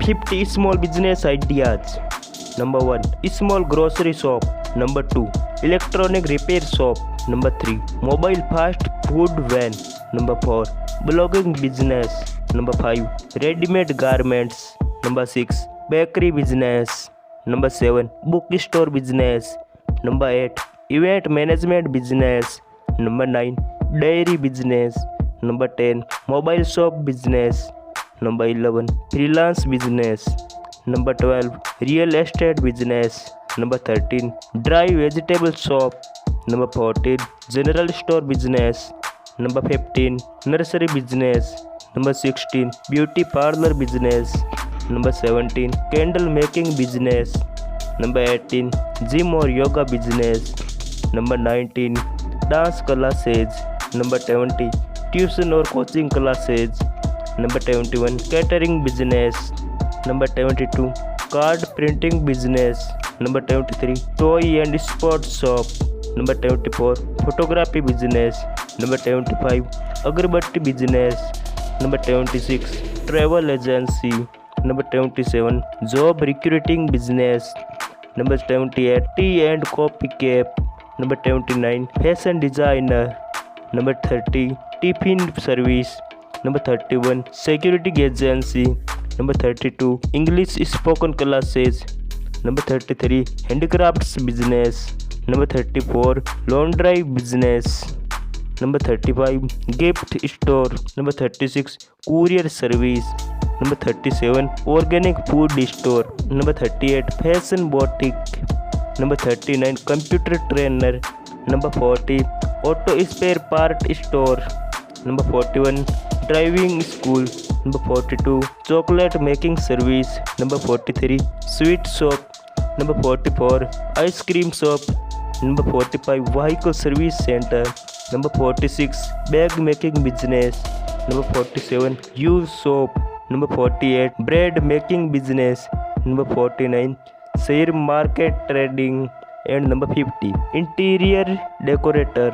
50 small business ideas. Number 1. Small grocery shop. Number 2. Electronic repair shop. Number 3. Mobile fast food van. Number 4. Blogging business. Number 5. Ready-made garments. Number 6. Bakery business. Number 7. Bookstore business. Number 8. Event management business. Number 9. Dairy business. Number 10. Mobile shop business. Number 11. Freelance business. Number 12. Real estate business. Number 13. Dry vegetable shop. Number 14. General store business. Number 15. Nursery business. Number 16. Beauty parlor business. Number 17. Candle making business. Number 18. Gym or yoga business. Number 19. Dance classes. Number 20. Tuition or coaching classes. Number 21. Catering business. Number 22. Card printing business. Number 23. Toy and sports shop. Number 24. Photography business. Number 25. Agarbatti business. Number 26. Travel agency. Number 27. Job recruiting business. Number 78. Tea and coffee cafe. Number 29. Fashion designer. Number 30. Tiffin service. Number 31. Security agency. Number 32. English spoken classes. Number 33. Handicrafts business. Number 34. Laundry business. Number 35. Gift store. Number 36. Courier service. Number 37. Organic food store. Number 38. Fashion boutique. Number 39. Computer trainer. Number 40. Auto spare part store. Number 41. Driving school. Number 42. Chocolate making service. Number 43. Sweet shop. Number 44. Ice cream shop. Number 45. Vehicle service center. Number 46. Bag making business. Number 47. Juice shop. Number 48. Bread making business. Number 49. Share market trading. And number 50. Interior decorator.